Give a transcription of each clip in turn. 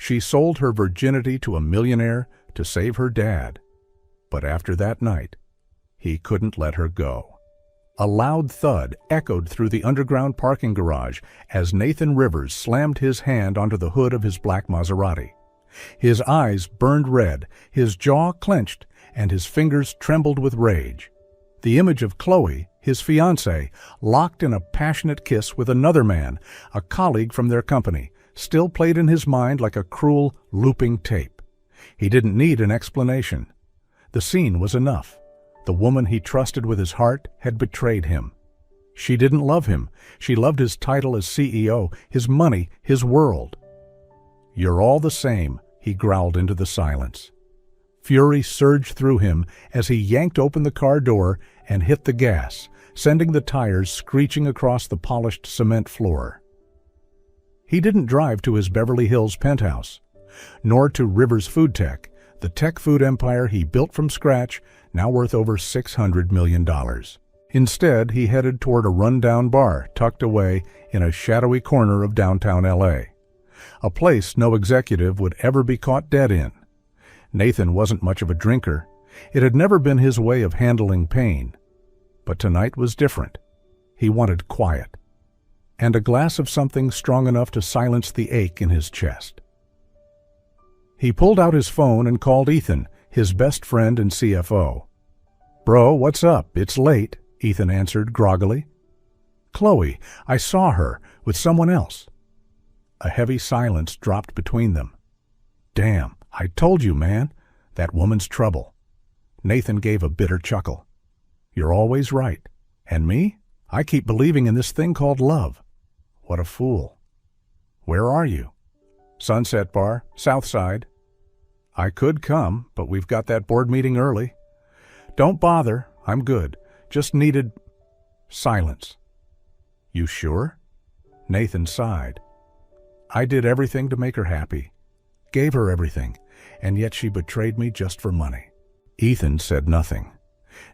She sold her virginity to a millionaire to save her dad. But after that night, he couldn't let her go. A loud thud echoed through the underground parking garage as Nathan Rivers slammed his hand onto the hood of his black Maserati. His eyes burned red, his jaw clenched, and his fingers trembled with rage. The image of Chloe, his fiancée, locked in a passionate kiss with another man, a colleague from their company, still played in his mind like a cruel, looping tape. He didn't need an explanation. The scene was enough. The woman he trusted with his heart had betrayed him. She didn't love him. She loved his title as CEO, his money, his world. "You're all the same," he growled into the silence. Fury surged through him as he yanked open the car door and hit the gas, sending the tires screeching across the polished cement floor. He didn't drive to his Beverly Hills penthouse, nor to Rivers Food Tech, the tech food empire he built from scratch, now worth over $600 million. Instead, he headed toward a rundown bar tucked away in a shadowy corner of downtown LA, a place no executive would ever be caught dead in. Nathan wasn't much of a drinker. It had never been his way of handling pain. But tonight was different. He wanted quiet, and a glass of something strong enough to silence the ache in his chest. He pulled out his phone and called Ethan, his best friend and CFO. "Bro, what's up? It's late," Ethan answered groggily. "Chloe, I saw her with someone else." A heavy silence dropped between them. "Damn, I told you, man. That woman's trouble." Nathan gave a bitter chuckle. "You're always right. And me? I keep believing in this thing called love. What a fool." "Where are you?" "Sunset Bar, South Side." "I could come, but we've got that board meeting early." "Don't bother. I'm good. Just needed..." Silence. "You sure?" Nathan sighed. "I did everything to make her happy. Gave her everything, and yet she betrayed me just for money." Ethan said nothing.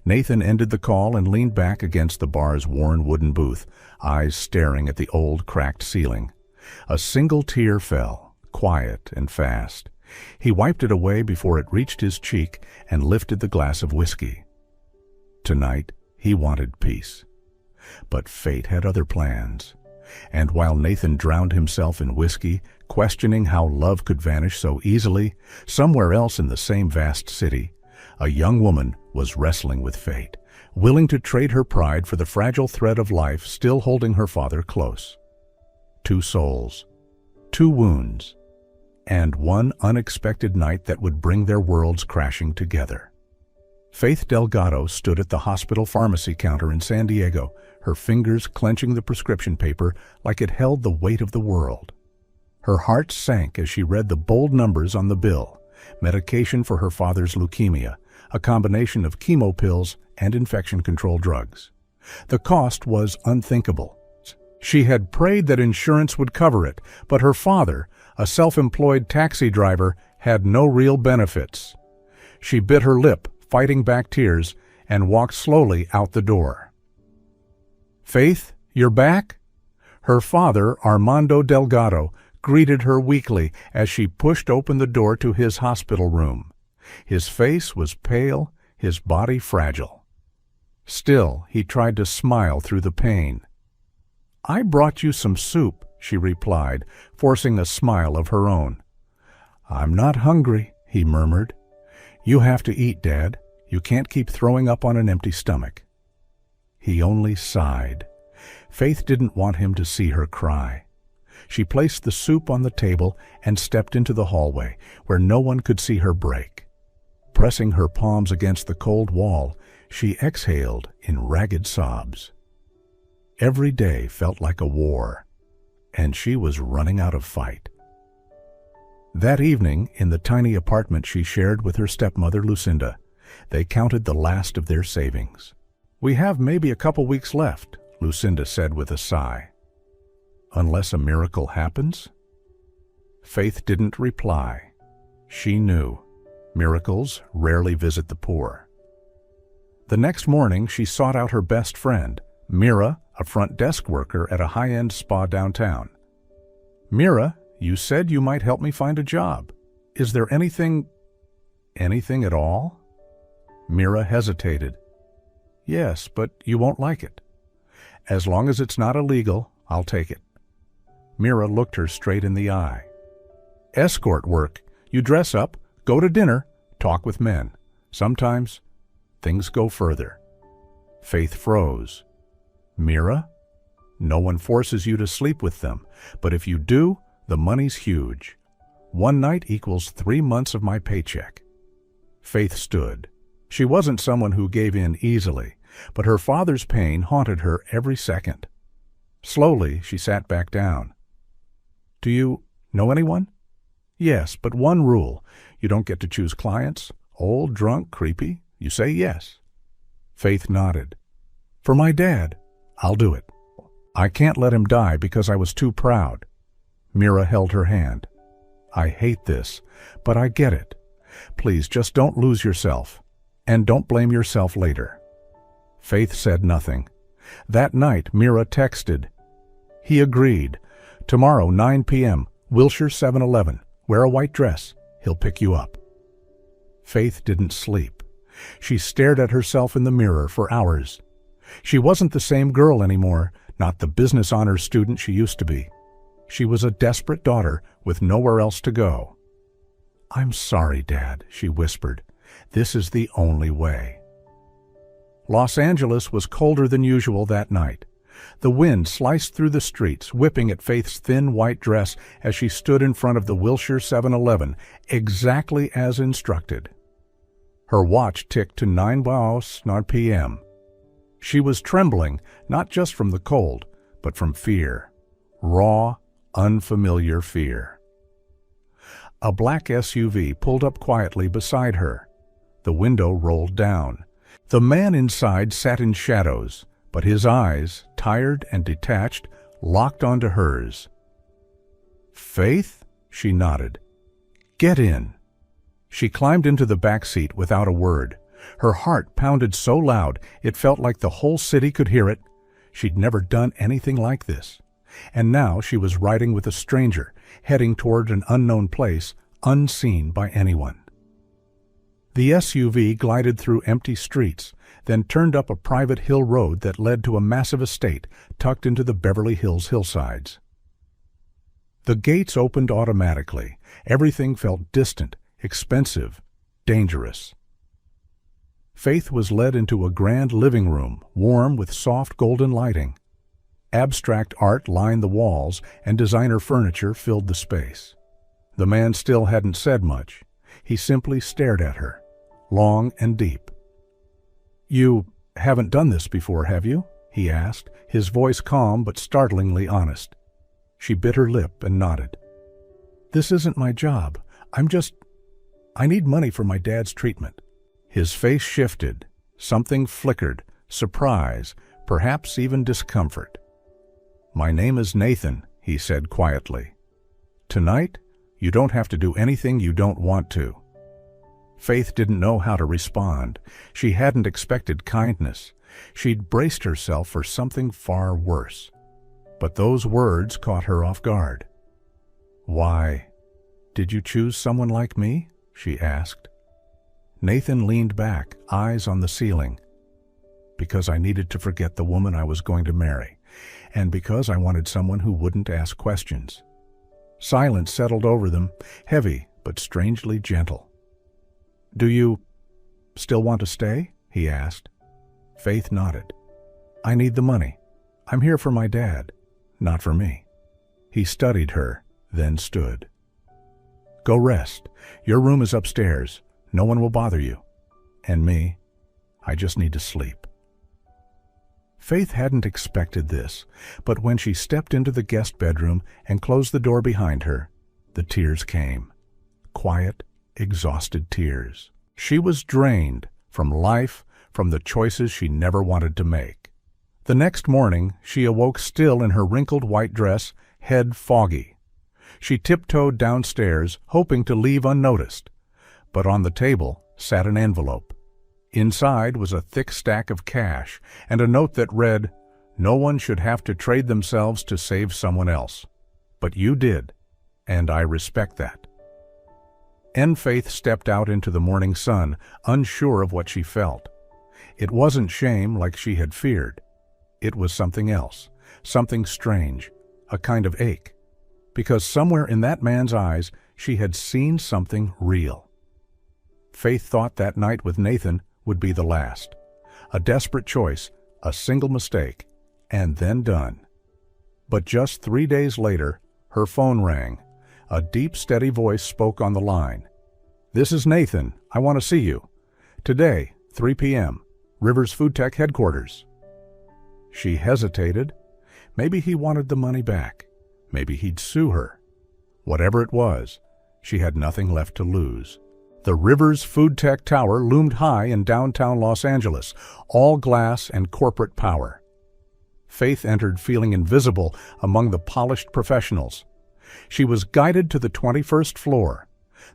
Nathan ended the call and leaned back against the bar's worn wooden booth, eyes staring at the old, cracked ceiling. A single tear fell, quiet and fast. He wiped it away before it reached his cheek and lifted the glass of whiskey. Tonight, he wanted peace. But fate had other plans. And while Nathan drowned himself in whiskey, questioning how love could vanish so easily, somewhere else in the same vast city, a young woman was wrestling with fate, willing to trade her pride for the fragile thread of life still holding her father close. Two souls, two wounds, and one unexpected night that would bring their worlds crashing together. Faith Delgado stood at the hospital pharmacy counter in San Diego, her fingers clenching the prescription paper like it held the weight of the world. Her heart sank as she read the bold numbers on the bill: medication for her father's leukemia, a combination of chemo pills and infection control drugs. The cost was unthinkable. She had prayed that insurance would cover it, but her father, a self-employed taxi driver, had no real benefits. She bit her lip, fighting back tears, and walked slowly out the door. "Faith, you're back?" Her father, Armando Delgado, greeted her weakly as she pushed open the door to his hospital room. His face was pale, his body fragile. Still, he tried to smile through the pain. "I brought you some soup," she replied, forcing a smile of her own. "I'm not hungry," he murmured. "You have to eat, Dad. You can't keep throwing up on an empty stomach." He only sighed. Faith didn't want him to see her cry. She placed the soup on the table and stepped into the hallway, where no one could see her break. Pressing her palms against the cold wall, she exhaled in ragged sobs. Every day felt like a war, and she was running out of fight. That evening, in the tiny apartment she shared with her stepmother Lucinda, they counted the last of their savings. "We have maybe a couple weeks left," Lucinda said with a sigh. "Unless a miracle happens?" Faith didn't reply. She knew. Miracles rarely visit the poor. The next morning, she sought out her best friend, Mira, a front desk worker at a high-end spa downtown. "Mira, You said you might help me find a job. Is there anything at all? Mira hesitated. Yes, but you won't like it. As long as it's not illegal, I'll take it. Mira looked her straight in the eye. Escort work. You dress up, go to dinner, talk with men. Sometimes things go further. Faith froze. Mira? No one forces you to sleep with them, but if you do, the money's huge. One night equals 3 months of my paycheck. Faith stood. She wasn't someone who gave in easily, but her father's pain haunted her every second. Slowly, she sat back down. Do you know anyone? Yes, but one rule. You don't get to choose clients. Old, drunk, creepy. You say yes. Faith nodded. For my dad, I'll do it. I can't let him die because I was too proud. Mira held her hand. I hate this, but I get it. Please, just don't lose yourself. And don't blame yourself later. Faith said nothing. That night, Mira texted. He agreed. Tomorrow, 9 p.m., Wilshire 7-Eleven. Wear a white dress. He'll pick you up. Faith didn't sleep. She stared at herself in the mirror for hours. She wasn't the same girl anymore, not the business honors student she used to be. She was a desperate daughter with nowhere else to go. I'm sorry, Dad, she whispered. This is the only way. Los Angeles was colder than usual that night. The wind sliced through the streets, whipping at Faith's thin white dress as she stood in front of the Wilshire 7-Eleven, exactly as instructed. Her watch ticked to 9 p.m. She was trembling, not just from the cold, but from fear. Raw, unfamiliar fear. A black SUV pulled up quietly beside her. The window rolled down. The man inside sat in shadows, but his eyes, tired and detached, locked onto hers. Faith? She nodded. Get in. She climbed into the back seat without a word. Her heart pounded so loud it felt like the whole city could hear it. She'd never done anything like this. And now she was riding with a stranger, heading toward an unknown place, unseen by anyone. The SUV glided through empty streets, then turned up a private hill road that led to a massive estate tucked into the Beverly Hills hillsides. The gates opened automatically. Everything felt distant, expensive, dangerous. Faith was led into a grand living room, warm with soft golden lighting. Abstract art lined the walls, and designer furniture filled the space. The man still hadn't said much. He simply stared at her, long and deep. You haven't done this before, have you? He asked, his voice calm but startlingly honest. She bit her lip and nodded. This isn't my job. I need money for my dad's treatment. His face shifted. Something flickered, surprise, perhaps even discomfort. My name is Nathan, he said quietly. Tonight, you don't have to do anything you don't want to. Faith didn't know how to respond. She hadn't expected kindness. She'd braced herself for something far worse. But those words caught her off guard. Why, did you choose someone like me? She asked. Nathan leaned back, eyes on the ceiling. Because I needed to forget the woman I was going to marry, and because I wanted someone who wouldn't ask questions. Silence settled over them, heavy but strangely gentle. Do you still want to stay? He asked. Faith nodded. I need the money. I'm here for my dad, not for me. He studied her, then stood. Go rest. Your room is upstairs. No one will bother you. And me, I just need to sleep. Faith hadn't expected this, but when she stepped into the guest bedroom and closed the door behind her, the tears came. Quiet, exhausted tears. She was drained from life, from the choices she never wanted to make. The next morning, she awoke still in her wrinkled white dress, head foggy. She tiptoed downstairs, hoping to leave unnoticed. But on the table sat an envelope. Inside was a thick stack of cash and a note that read, No one should have to trade themselves to save someone else. But you did, and I respect that." Faith stepped out into the morning sun, unsure of what she felt. It wasn't shame like she had feared. It was something else, something strange, a kind of ache. Because somewhere in that man's eyes, she had seen something real. Faith thought that night with Nathan would be the last. A desperate choice, a single mistake, and then done. But just 3 days later, her phone rang. A deep, steady voice spoke on the line. "This is Nathan. I want to see you. Today, 3 p.m., Rivers Food Tech headquarters." She hesitated. Maybe he wanted the money back. Maybe he'd sue her. Whatever it was, she had nothing left to lose. The Rivers Food Tech Tower loomed high in downtown Los Angeles, all glass and corporate power. Faith entered feeling invisible among the polished professionals. She was guided to the 21st floor.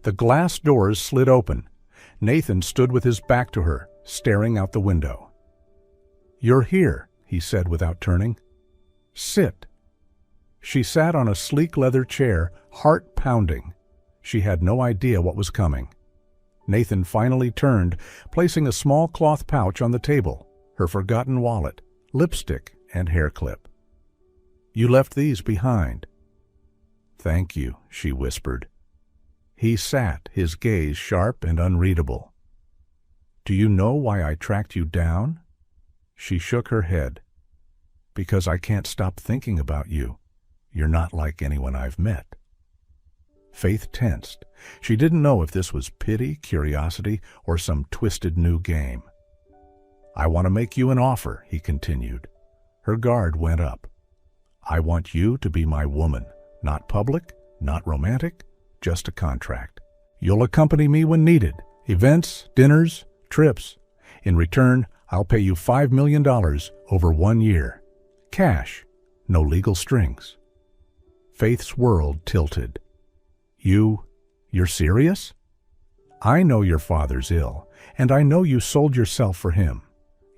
The glass doors slid open. Nathan stood with his back to her, staring out the window. "You're here," he said without turning. "Sit." She sat on a sleek leather chair, heart pounding. She had no idea what was coming. Nathan finally turned, placing a small cloth pouch on the table, her forgotten wallet, lipstick, and hair clip. "You left these behind." "Thank you," she whispered. He sat, his gaze sharp and unreadable. "Do you know why I tracked you down?" She shook her head. "Because I can't stop thinking about you. You're not like anyone I've met." Faith tensed. She didn't know if this was pity, curiosity, or some twisted new game. "I want to make you an offer," he continued. Her guard went up. "I want you to be my woman. Not public, not romantic, just a contract. You'll accompany me when needed. Events, dinners, trips. In return, I'll pay you $5 million over 1 year. Cash, no legal strings." Faith's world tilted. You're serious?" "I know your father's ill, and I know you sold yourself for him.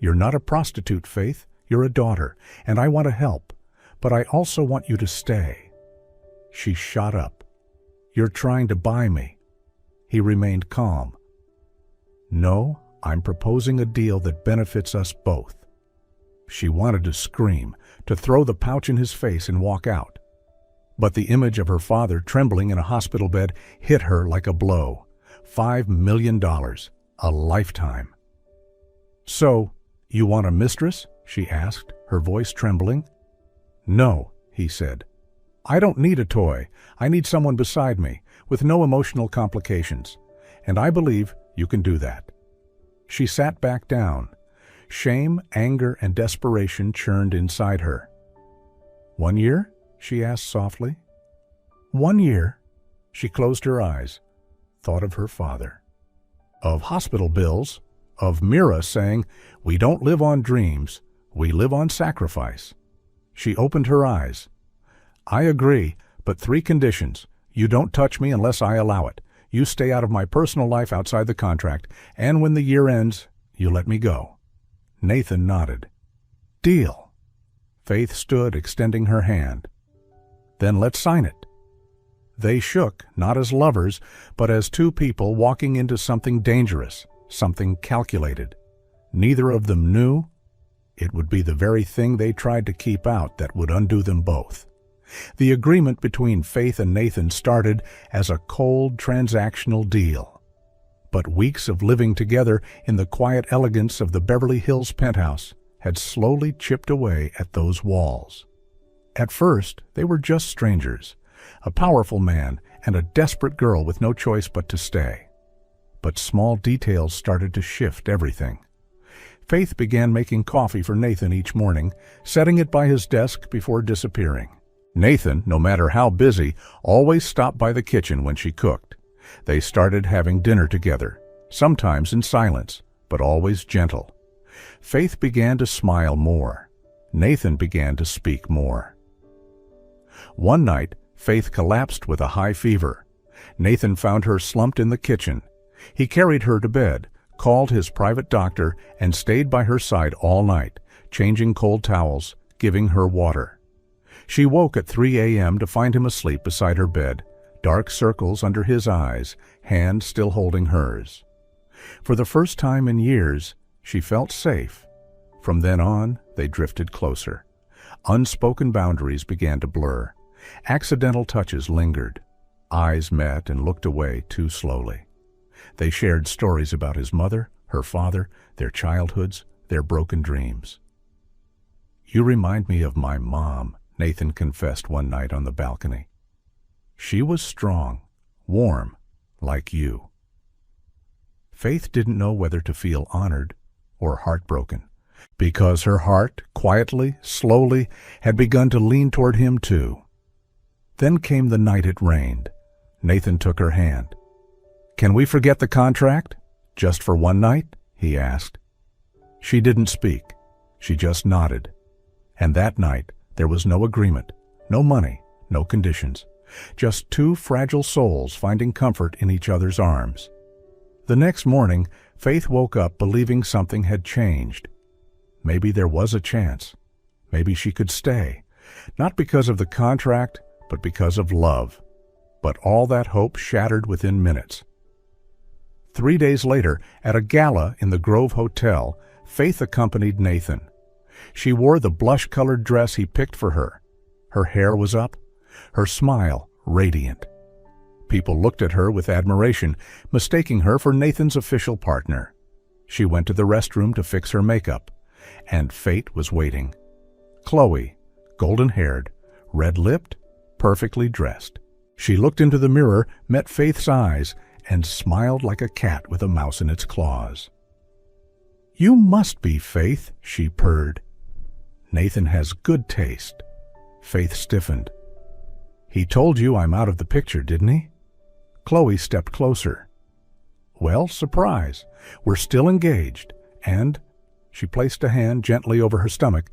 You're not a prostitute, Faith. You're a daughter, and I want to help. But I also want you to stay." She shot up. "You're trying to buy me." He remained calm. "No, I'm proposing a deal that benefits us both." She wanted to scream, to throw the pouch in his face and walk out. But the image of her father trembling in a hospital bed hit her like a blow. $5 million, a lifetime. "So, you want a mistress?" she asked, her voice trembling. "No," he said. "I don't need a toy. I need someone beside me, with no emotional complications. And I believe you can do that." She sat back down. Shame, anger, and desperation churned inside her. "1 year?" she asked softly. "1 year?" She closed her eyes, thought of her father, of hospital bills, of Mira saying, "We don't live on dreams, we live on sacrifice." She opened her eyes. "I agree, but 3 conditions. You don't touch me unless I allow it. You stay out of my personal life outside the contract, and when the year ends, you let me go." Nathan nodded. "Deal." Faith stood, extending her hand. "Then let's sign it." They shook, not as lovers, but as 2 people walking into something dangerous, something calculated. Neither of them knew. It would be the very thing they tried to keep out that would undo them both. The agreement between Faith and Nathan started as a cold, transactional deal. But weeks of living together in the quiet elegance of the Beverly Hills penthouse had slowly chipped away at those walls. At first, they were just strangers, a powerful man and a desperate girl with no choice but to stay. But small details started to shift everything. Faith began making coffee for Nathan each morning, setting it by his desk before disappearing. Nathan, no matter how busy, always stopped by the kitchen when she cooked. They started having dinner together, sometimes in silence, but always gentle. Faith began to smile more. Nathan began to speak more. One night, Faith collapsed with a high fever. Nathan found her slumped in the kitchen. He carried her to bed, called his private doctor, and stayed by her side all night, changing cold towels, giving her water. She woke at 3 a.m. to find him asleep beside her bed, dark circles under his eyes, hand still holding hers. For the first time in years, she felt safe. From then on, they drifted closer. Unspoken boundaries began to blur. Accidental touches lingered. Eyes met and looked away too slowly. They shared stories about his mother, her father, their childhoods, their broken dreams. "You remind me of my mom," Nathan confessed one night on the balcony. "She was strong, warm, like you." Faith didn't know whether to feel honored or heartbroken, because her heart, quietly, slowly, had begun to lean toward him too. Then came the night it rained. Nathan took her hand. "Can we forget the contract? Just for one night?" he asked. She didn't speak. She just nodded. And that night, there was no agreement, no money, no conditions. Just two fragile souls finding comfort in each other's arms. The next morning, Faith woke up believing something had changed. Maybe there was a chance. Maybe she could stay. Not because of the contract, but because of love. But all that hope shattered within minutes. 3 days later, at a gala in the Grove Hotel, Faith accompanied Nathan. She wore the blush-colored dress he picked for her. Her hair was up, her smile radiant. People looked at her with admiration, mistaking her for Nathan's official partner. She went to the restroom to fix her makeup, and fate was waiting. Chloe, golden-haired, red-lipped, perfectly dressed. She looked into the mirror, met Faith's eyes, and smiled like a cat with a mouse in its claws. "You must be Faith," she purred. "Nathan has good taste." Faith stiffened. "He told you I'm out of the picture, didn't he?" Chloe stepped closer. "Well, surprise. We're still engaged, and," she placed a hand gently over her stomach,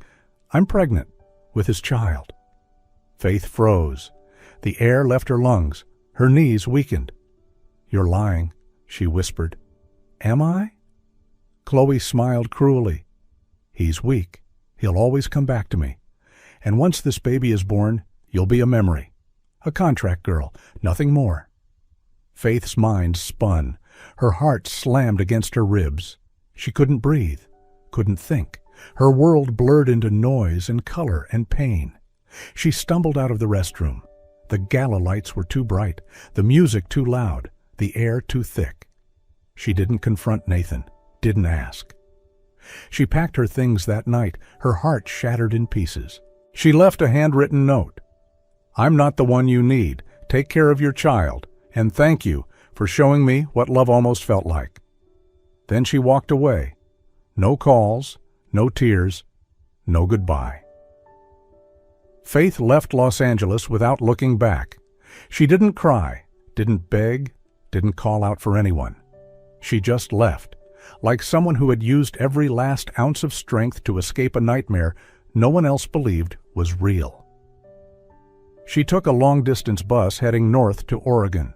"I'm pregnant with his child." Faith froze. The air left her lungs. Her knees weakened. "You're lying," she whispered. "Am I?" Chloe smiled cruelly. "He's weak. He'll always come back to me. And once this baby is born, you'll be a memory. A contract girl, nothing more." Faith's mind spun. Her heart slammed against her ribs. She couldn't breathe, couldn't think. Her world blurred into noise and color and pain. She stumbled out of the restroom. The gala lights were too bright, the music too loud, the air too thick. She didn't confront Nathan, didn't ask. She packed her things that night, her heart shattered in pieces. She left a handwritten note. "I'm not the one you need. Take care of your child, and thank you for showing me what love almost felt like." Then she walked away. No calls, no tears, no goodbye. Faith left Los Angeles without looking back. She didn't cry, didn't beg, didn't call out for anyone. She just left, like someone who had used every last ounce of strength to escape a nightmare no one else believed was real. She took a long-distance bus heading north to Oregon.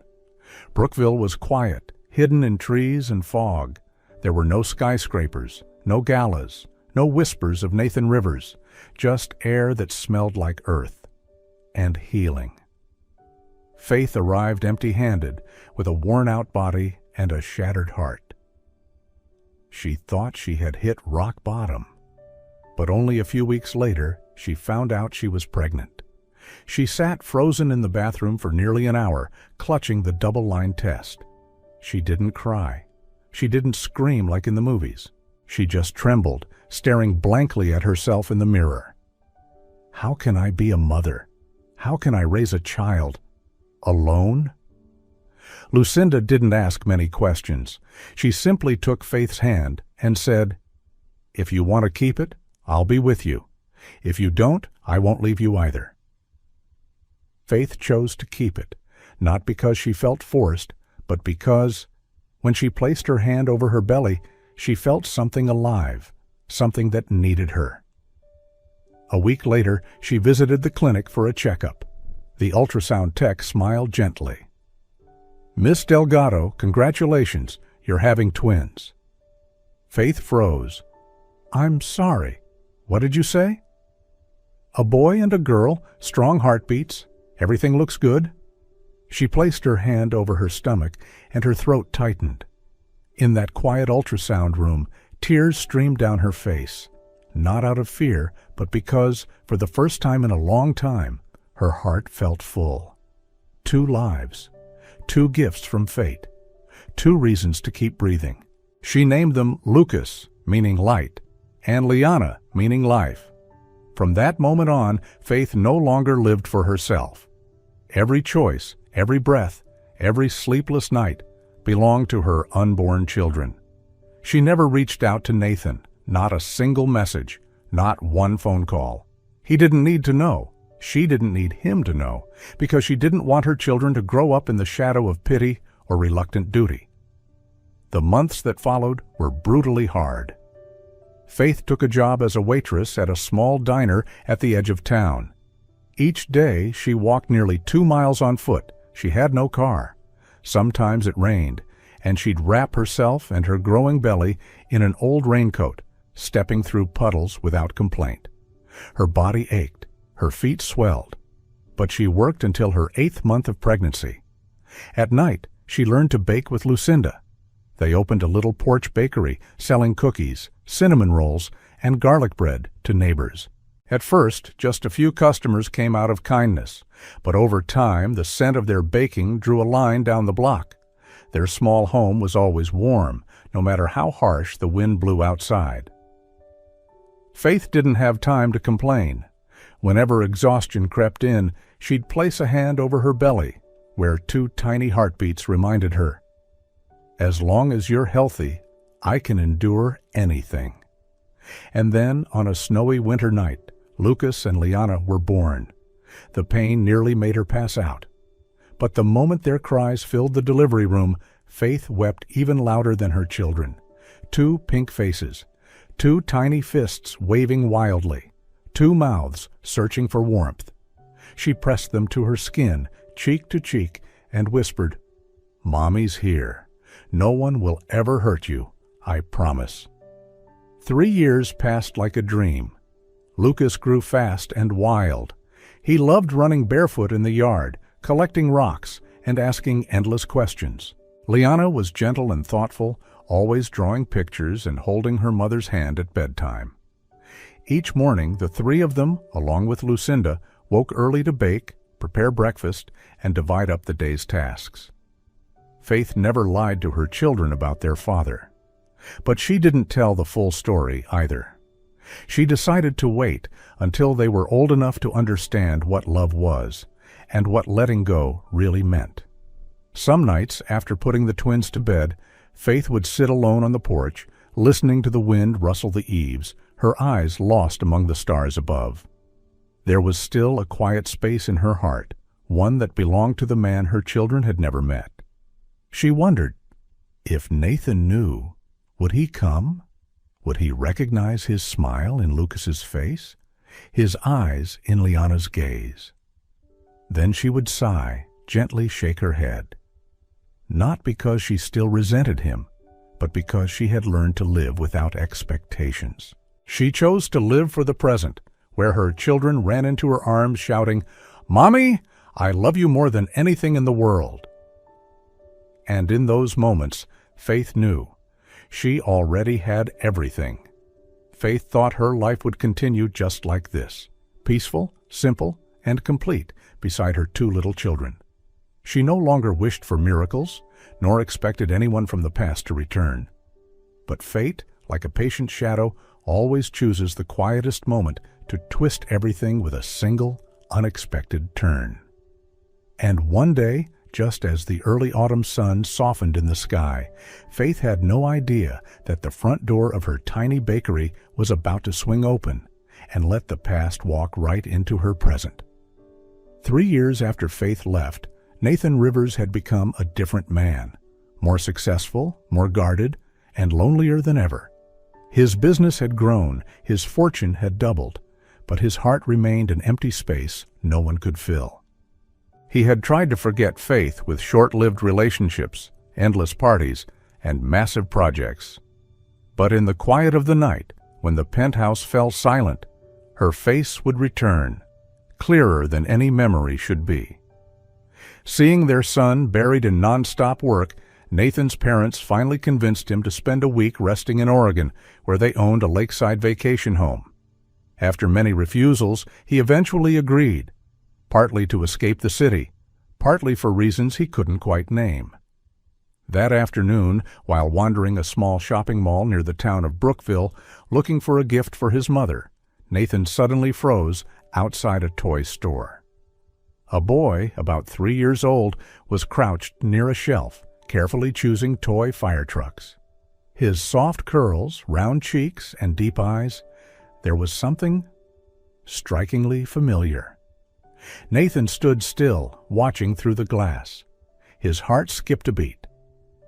Brookville was quiet, hidden in trees and fog. There were no skyscrapers, no galas, no whispers of Nathan Rivers, just air that smelled like earth and healing. Faith arrived empty-handed, with a worn-out body and a shattered heart. She thought she had hit rock bottom, but only a few weeks later she found out she was pregnant. She sat frozen in the bathroom for nearly an hour, clutching the double-line test. She didn't cry. She didn't scream like in the movies. She just trembled, staring blankly at herself in the mirror. How can I be a mother? How can I raise a child? Alone? Lucinda didn't ask many questions. She simply took Faith's hand and said, "If you want to keep it, I'll be with you. If you don't, I won't leave you either." Faith chose to keep it, not because she felt forced, but because, when she placed her hand over her belly, she felt something alive, something that needed her. A week later, she visited the clinic for a checkup. The ultrasound tech smiled gently. "Miss Delgado, congratulations, you're having twins." Faith froze. "I'm sorry. What did you say?" "A boy and a girl, strong heartbeats. Everything looks good." She placed her hand over her stomach, and her throat tightened. In that quiet ultrasound room, tears streamed down her face, not out of fear, but because, for the first time in a long time, her heart felt full. 2 lives, 2 gifts from fate, 2 reasons to keep breathing. She named them Lucas, meaning light, and Liana, meaning life. From that moment on, Faith no longer lived for herself. Every choice, every breath, every sleepless night belonged to her unborn children. She never reached out to Nathan, not a single message, not one phone call. He didn't need to know. She didn't need him to know, because she didn't want her children to grow up in the shadow of pity or reluctant duty. The months that followed were brutally hard. Faith took a job as a waitress at a small diner at the edge of town. Each day she walked nearly 2 miles on foot. She had no car. Sometimes it rained, and she'd wrap herself and her growing belly in an old raincoat, stepping through puddles without complaint. Her body ached, her feet swelled, but she worked until her 8th month of pregnancy. At night, she learned to bake with Lucinda. They opened a little porch bakery selling cookies, cinnamon rolls, and garlic bread to neighbors. At first, just a few customers came out of kindness, but over time the scent of their baking drew a line down the block. Their small home was always warm, no matter how harsh the wind blew outside. Faith didn't have time to complain. Whenever exhaustion crept in, she'd place a hand over her belly, where 2 tiny heartbeats reminded her, "As long as you're healthy, I can endure anything." And then, on a snowy winter night, Lucas and Liana were born. The pain nearly made her pass out. But the moment their cries filled the delivery room, Faith wept even louder than her children. 2 pink faces, 2 tiny fists waving wildly, 2 mouths searching for warmth. She pressed them to her skin, cheek to cheek, and whispered, "Mommy's here. No one will ever hurt you, I promise." 3 years passed like a dream. Lucas grew fast and wild. He loved running barefoot in the yard, collecting rocks, and asking endless questions. Liana was gentle and thoughtful, always drawing pictures and holding her mother's hand at bedtime. Each morning, the 3 of them, along with Lucinda, woke early to bake, prepare breakfast, and divide up the day's tasks. Faith never lied to her children about their father. But she didn't tell the full story either. She decided to wait until they were old enough to understand what love was and what letting go really meant. Some nights, after putting the twins to bed, Faith would sit alone on the porch, listening to the wind rustle the eaves, her eyes lost among the stars above. There was still a quiet space in her heart, one that belonged to the man her children had never met. She wondered, if Nathan knew, would he come? Would he recognize his smile in Lucas's face, his eyes in Liana's gaze? Then she would sigh, gently shake her head. Not because she still resented him, but because she had learned to live without expectations. She chose to live for the present, where her children ran into her arms shouting, "Mommy, I love you more than anything in the world." And in those moments, Faith knew. She already had everything. Faith thought her life would continue just like this, peaceful, simple, and complete beside her 2 little children. She no longer wished for miracles, nor expected anyone from the past to return. But fate, like a patient shadow, always chooses the quietest moment to twist everything with a single, unexpected turn. And one day, just as the early autumn sun softened in the sky, Faith had no idea that the front door of her tiny bakery was about to swing open and let the past walk right into her present. 3 years after Faith left, Nathan Rivers had become a different man, more successful, more guarded, and lonelier than ever. His business had grown, his fortune had doubled, but his heart remained an empty space no one could fill. He had tried to forget Faith with short-lived relationships, endless parties, and massive projects. But in the quiet of the night, when the penthouse fell silent, her face would return, clearer than any memory should be. Seeing their son buried in non-stop work, Nathan's parents finally convinced him to spend a week resting in Oregon, where they owned a lakeside vacation home. After many refusals, he eventually agreed, partly to escape the city, partly for reasons he couldn't quite name. That afternoon, while wandering a small shopping mall near the town of Brookville, looking for a gift for his mother, Nathan suddenly froze outside a toy store. A boy, about 3 years old, was crouched near a shelf, carefully choosing toy fire trucks. His soft curls, round cheeks, and deep eyes, there was something strikingly familiar. Nathan stood still, watching through the glass. His heart skipped a beat.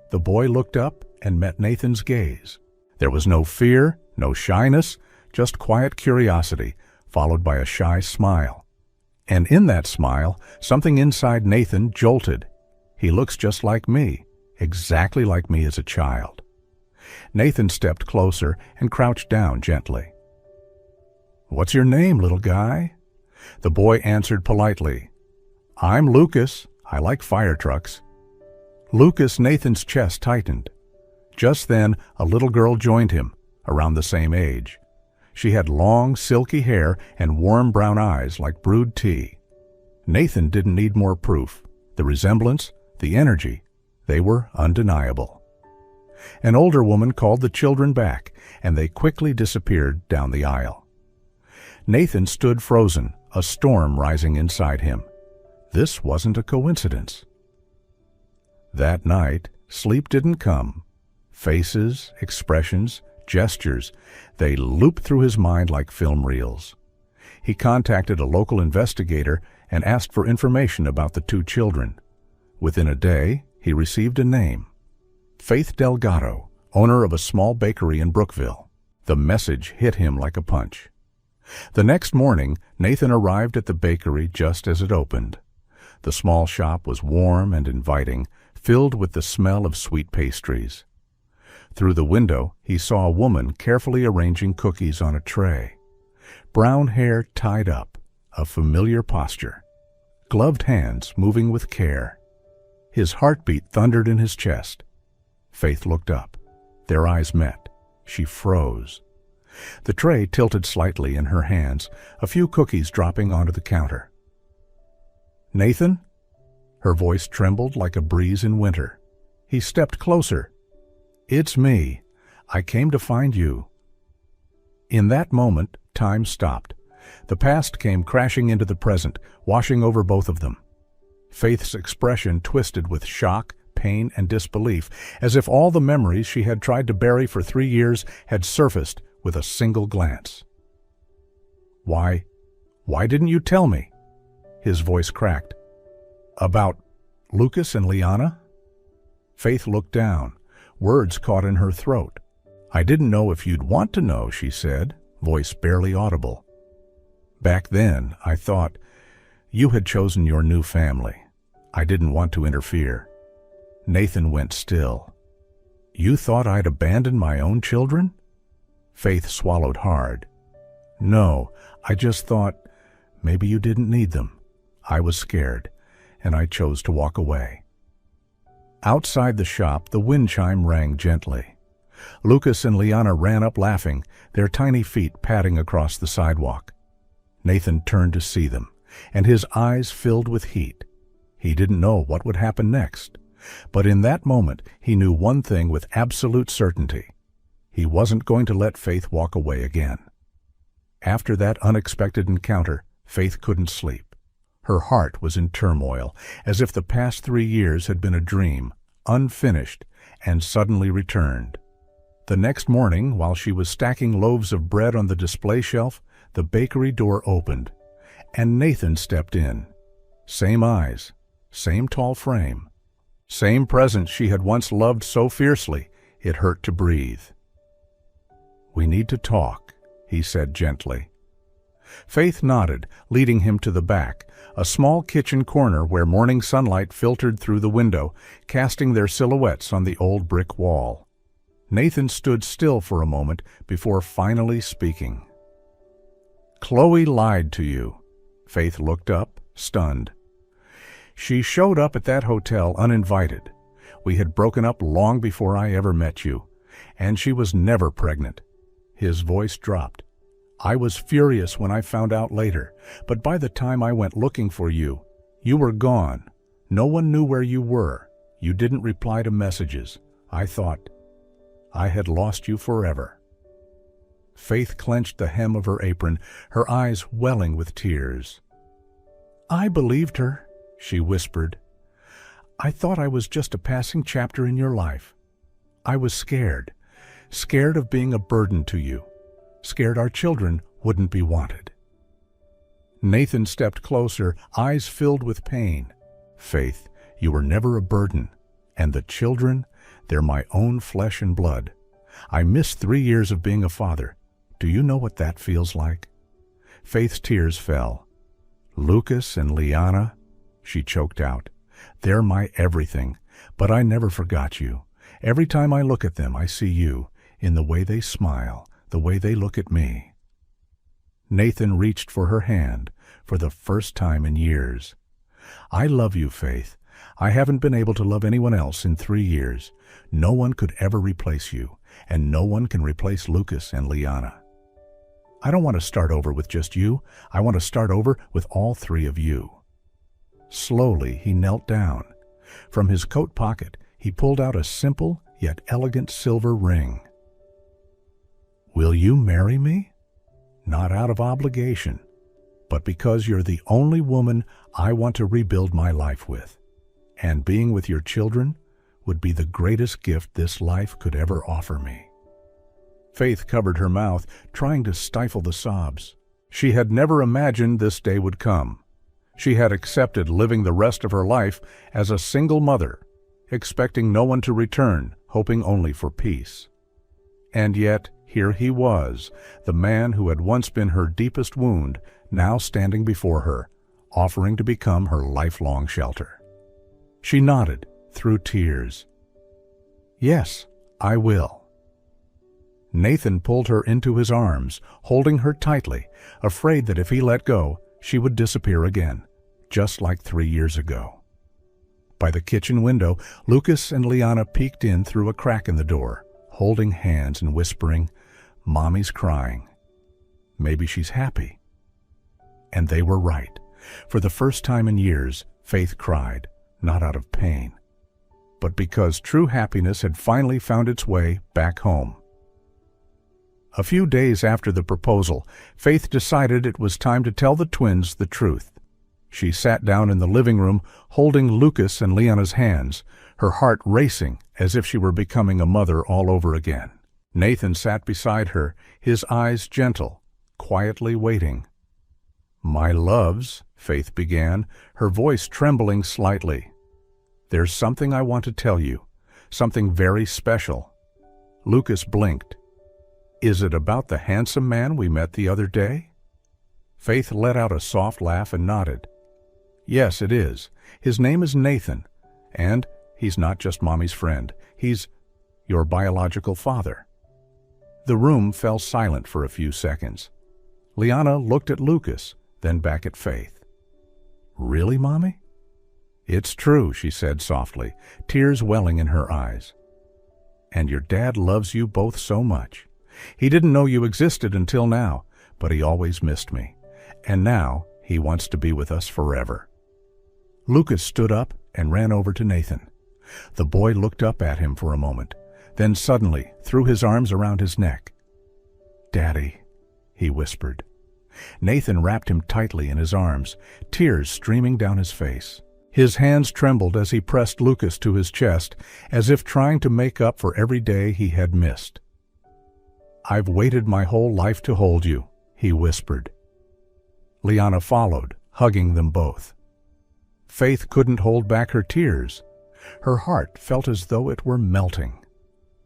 The boy looked up and met Nathan's gaze. There was no fear, no shyness, just quiet curiosity, followed by a shy smile. And in that smile, something inside Nathan jolted. He looks just like me, exactly like me as a child. Nathan stepped closer and crouched down gently. "What's your name, little guy?" The boy answered politely. "I'm Lucas. I like fire trucks." Lucas, Nathan's chest tightened. Just then, a little girl joined him, around the same age. She had long, silky hair and warm brown eyes like brewed tea. Nathan didn't need more proof. The resemblance, the energy, they were undeniable. An older woman called the children back, and they quickly disappeared down the aisle. Nathan stood frozen, a storm rising inside him. This wasn't a coincidence. That night, sleep didn't come. Faces, expressions, gestures, they looped through his mind like film reels. He contacted a local investigator and asked for information about the two children. Within a day, he received a name: Faith Delgado, owner of a small bakery in Brookville. The message hit him like a punch. The next morning, Nathan arrived at the bakery just as it opened. The small shop was warm and inviting, filled with the smell of sweet pastries. Through the window, he saw a woman carefully arranging cookies on a tray. Brown hair tied up, a familiar posture. Gloved hands moving with care. His heartbeat thundered in his chest. Faith looked up. Their eyes met. She froze. The tray tilted slightly in her hands, a few cookies dropping onto the counter. "Nathan?" Her voice trembled like a breeze in winter. He stepped closer. "It's me. I came to find you." In that moment, time stopped. The past came crashing into the present, washing over both of them. Faith's expression twisted with shock, pain, and disbelief, as if all the memories she had tried to bury for 3 years had surfaced with a single glance. Why didn't you tell me?" His voice cracked. "About Lucas and Liana?" Faith looked down. Words caught in her throat. "I didn't know if you'd want to know," she said, voice barely audible. "Back then, I thought you had chosen your new family. I didn't want to interfere." Nathan went still. "You thought I'd abandoned my own children?" Faith swallowed hard. "No, I just thought maybe you didn't need them. I was scared, and I chose to walk away." Outside the shop, the wind chime rang gently. Lucas and Liana ran up laughing, their tiny feet padding across the sidewalk. Nathan turned to see them, and his eyes filled with heat. He didn't know what would happen next, but in that moment he knew one thing with absolute certainty. He wasn't going to let Faith walk away again. After that unexpected encounter, Faith couldn't sleep. Her heart was in turmoil, as if the past 3 years had been a dream, unfinished, and suddenly returned. The next morning, while she was stacking loaves of bread on the display shelf, the bakery door opened, and Nathan stepped in. Same eyes, same tall frame, same presence she had once loved so fiercely it hurt to breathe. "We need to talk," he said gently. Faith nodded, leading him to the back, a small kitchen corner where morning sunlight filtered through the window, casting their silhouettes on the old brick wall. Nathan stood still for a moment before finally speaking. "Chloe lied to you." Faith looked up, stunned. She showed up at that hotel uninvited. We had broken up long before I ever met you, and she was never pregnant. His voice dropped. I was furious when I found out later, but by the time I went looking for you, you were gone. No one knew where you were. You didn't reply to messages. I thought I had lost you forever. Faith clenched the hem of her apron, her eyes welling with tears. I believed her, she whispered. I thought I was just a passing chapter in your life. I was scared of being a burden to you, scared our children wouldn't be wanted. Nathan stepped closer, eyes filled with pain. Faith, you were never a burden, and the children, they're my own flesh and blood. I missed 3 years of being a father. Do you know what that feels like? Faith's tears fell. Lucas and Liana, she choked out. They're my everything, but I never forgot you. Every time I look at them, I see you, in the way they smile, the way they look at me. Nathan reached for her hand, for the first time in years. I love you, Faith. I haven't been able to love anyone else in 3 years. No one could ever replace you, and no one can replace Lucas and Liana. I don't want to start over with just you. I want to start over with all 3 of you. Slowly, he knelt down. From his coat pocket, he pulled out a simple yet elegant silver ring. Will you marry me? Not out of obligation, but because you're the only woman I want to rebuild my life with. And being with your children would be the greatest gift this life could ever offer me. Faith covered her mouth, trying to stifle the sobs. She had never imagined this day would come. She had accepted living the rest of her life as a single mother, expecting no one to return, hoping only for peace. And yet, here he was, the man who had once been her deepest wound, now standing before her, offering to become her lifelong shelter. She nodded, through tears. Yes, I will. Nathan pulled her into his arms, holding her tightly, afraid that if he let go, she would disappear again, just like 3 years ago. By the kitchen window, Lucas and Liana peeked in through a crack in the door, holding hands and whispering, Mommy's crying. Maybe she's happy. And they were right. For the first time in years, Faith cried, not out of pain, but because true happiness had finally found its way back home. A few days after the proposal, Faith decided it was time to tell the twins the truth. She sat down in the living room, holding Lucas and Liana's hands, her heart racing as if she were becoming a mother all over again. Nathan sat beside her, his eyes gentle, quietly waiting. My loves, Faith began, her voice trembling slightly. There's something I want to tell you, something very special. Lucas blinked. Is it about the handsome man we met the other day? Faith let out a soft laugh and nodded. Yes, it is. His name is Nathan, and he's not just Mommy's friend. He's your biological father. The room fell silent for a few seconds. Liana looked at Lucas, then back at Faith. Really, Mommy? It's true, she said softly, tears welling in her eyes. And your dad loves you both so much. He didn't know you existed until now, but he always missed me. And now he wants to be with us forever. Lucas stood up and ran over to Nathan. The boy looked up at him for a moment, then suddenly threw his arms around his neck. Daddy, he whispered. Nathan wrapped him tightly in his arms, tears streaming down his face. His hands trembled as he pressed Lucas to his chest, as if trying to make up for every day he had missed. I've waited my whole life to hold you, he whispered. Liana followed, hugging them both. Faith couldn't hold back her tears. Her heart felt as though it were melting.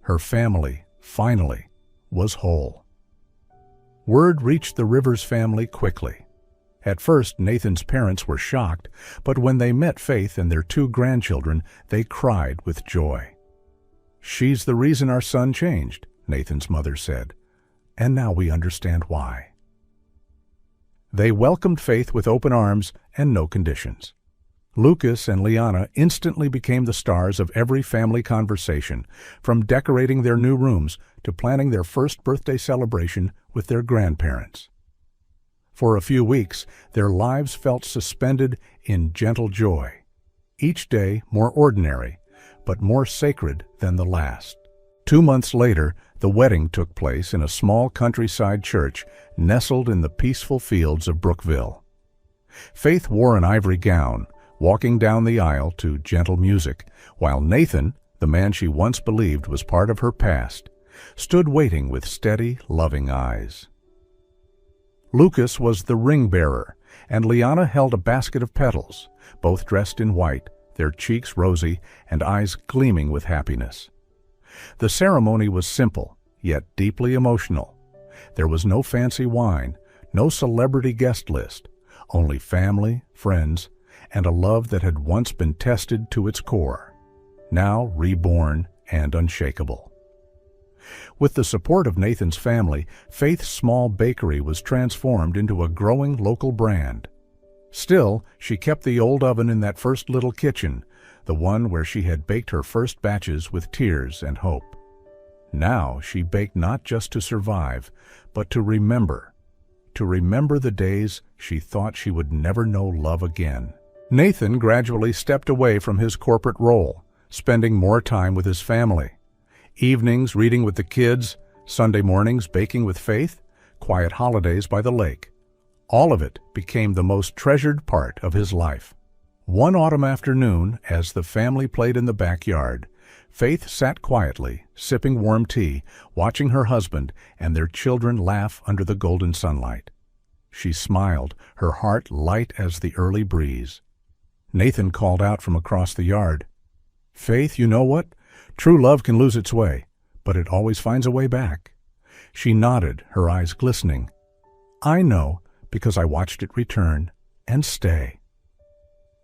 Her family, finally, was whole. Word reached the Rivers family quickly. At first, Nathan's parents were shocked, but when they met Faith and their 2 grandchildren, they cried with joy. She's the reason our son changed, Nathan's mother said, and now we understand why. They welcomed Faith with open arms and no conditions. Lucas and Liana instantly became the stars of every family conversation, from decorating their new rooms to planning their first birthday celebration with their grandparents. For a few weeks, their lives felt suspended in gentle joy, each day more ordinary, but more sacred than the last. 2 months later, the wedding took place in a small countryside church nestled in the peaceful fields of Brookville. Faith wore an ivory gown, walking down the aisle to gentle music, while Nathan, the man she once believed was part of her past, stood waiting with steady, loving eyes. Lucas was the ring-bearer, and Liana held a basket of petals, both dressed in white, their cheeks rosy and eyes gleaming with happiness. The ceremony was simple, yet deeply emotional. There was no fancy wine, no celebrity guest list, only family, friends, and a love that had once been tested to its core, now reborn and unshakable. With the support of Nathan's family, Faith's small bakery was transformed into a growing local brand. Still, she kept the old oven in that first little kitchen, the one where she had baked her first batches with tears and hope. Now she baked not just to survive, but to remember the days she thought she would never know love again. Nathan gradually stepped away from his corporate role, spending more time with his family. Evenings reading with the kids, Sunday mornings baking with Faith, quiet holidays by the lake. All of it became the most treasured part of his life. One autumn afternoon, as the family played in the backyard, Faith sat quietly, sipping warm tea, watching her husband and their children laugh under the golden sunlight. She smiled, her heart light as the early breeze. Nathan called out from across the yard, "Faith, you know what? True love can lose its way, but it always finds a way back." She nodded, her eyes glistening. "I know, because I watched it return and stay."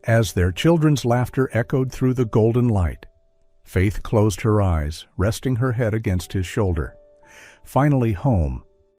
As their children's laughter echoed through the golden light, Faith closed her eyes, resting her head against his shoulder. Finally home,